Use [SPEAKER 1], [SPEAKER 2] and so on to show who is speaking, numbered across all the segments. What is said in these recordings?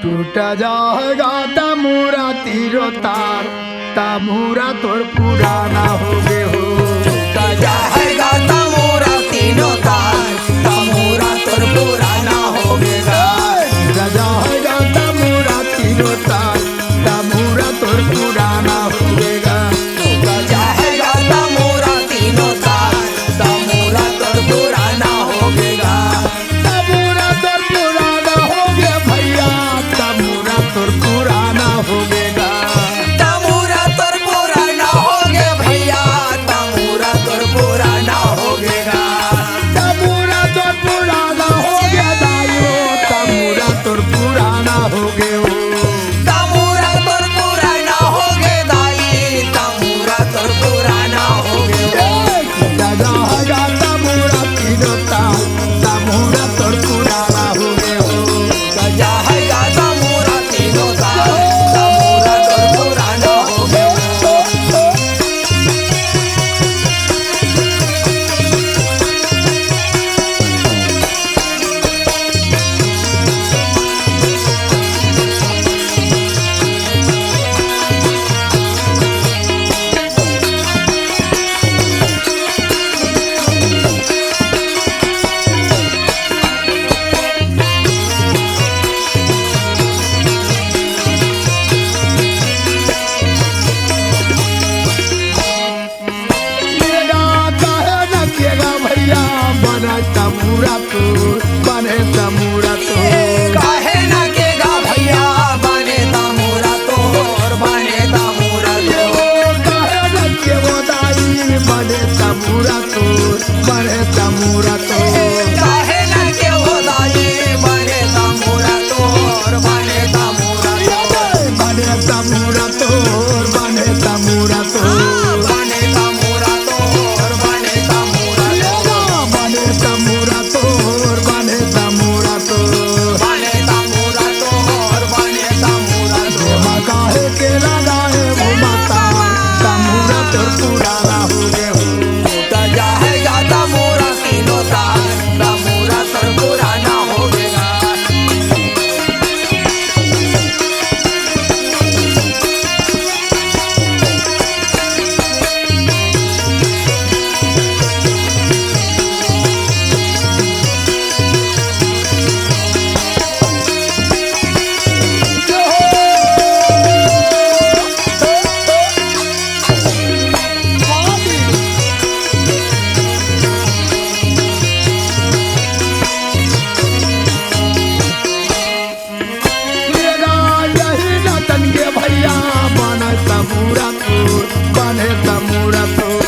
[SPEAKER 1] टूट जाएगा तमूरा तीरो तार, तमूरा तोर पुराना हो गए हो।
[SPEAKER 2] टूट जाएगा तमूरा तीनों तार, तमूरा तोर पुराना हो गएगा।
[SPEAKER 1] टूट जाएगा तमूरा तीरो तार, तमूरा तोर पुराना हो गएगा।
[SPEAKER 2] टूट जाएगा तमूरा तीनों तार, तमूरा तोर पुराना हो गएगा।
[SPEAKER 1] तमूरा तोर पुराना हो गया भैया, तमूरा तोर पुराना हो गएगा।
[SPEAKER 2] तमूरा तोर पुराना हो गया भैया, तमूरा तोर पुराना हो गएगा।
[SPEAKER 1] तमूरा तोर पुराना हो गया दाइयो, तमूरा तोर पुराना हो गए हो।
[SPEAKER 2] तमूरा तोर पुराना हो गए दाई, तमूरा तोर पुराना हो गए।
[SPEAKER 1] जाएगा तमूरा तीनो तार, तमूरा तोर पुराना हो गए हो।
[SPEAKER 2] जाएगा तमूरा तीनों तार, तमूरा तोर पुराना हो गए।
[SPEAKER 1] लेगा काहे न केगा भैया, बने तमूरा तोर, बने तमूरा तोर।
[SPEAKER 2] काहे ना केगा भैया, बने तमूरा तोर, बने तमूरा तोर।
[SPEAKER 1] काहे न केगो दाई, बने तमूरा तोर, बने तमूरा तोर।
[SPEAKER 2] काहे ना के हो दाई, बने तमूरा तोर, बने तमूरा तोर।
[SPEAKER 1] बने तमूरा तोर, बने तमूरा तोर।
[SPEAKER 2] बने तमूरा तोर, बने तमूरा तोर।
[SPEAKER 1] बने तमूरा तोर, बने तमूरा तोर।
[SPEAKER 2] बने तमूरा तोर, बने तमूरा तोर।
[SPEAKER 1] काहे के लगाए घुमाता, तमूरा तोर पुराना हो गए हो।
[SPEAKER 2] टूट जाएगा तमूरा तीनों तार, तमूरा तोर पुराना हो गएगा।
[SPEAKER 1] लेगा यही नतन के भैया, बने तमूरा तोर, बने तमूरा तोर।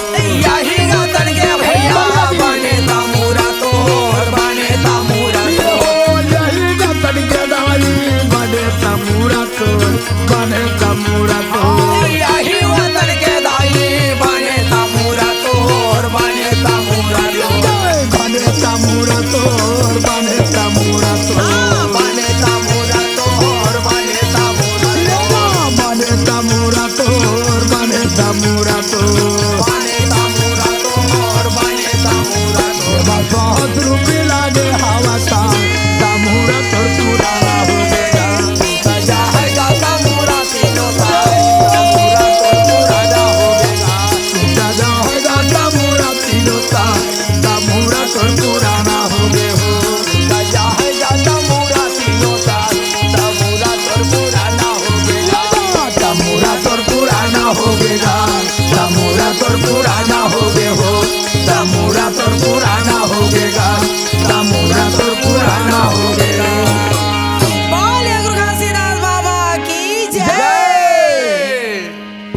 [SPEAKER 2] यही गतन के भैया, बने तमूरा तोर, बने तमूरा तोर।
[SPEAKER 1] यही नतन के दाई, बने तमूरा तोर, बने तमूरा तोर।
[SPEAKER 2] यही वतन के दाई, बने तमूरा तोर, बने तमूरा तोर।
[SPEAKER 1] बने तमूरा तोर, बने तमूरा तोर।
[SPEAKER 2] बने तमूरा तोर, बने तमूरा तोर।
[SPEAKER 1] बने तमूरा तोर, बने तमूरा तोर।
[SPEAKER 2] बने तमूरा तोर, बने तमूरा तोर।
[SPEAKER 1] बहुत रुपये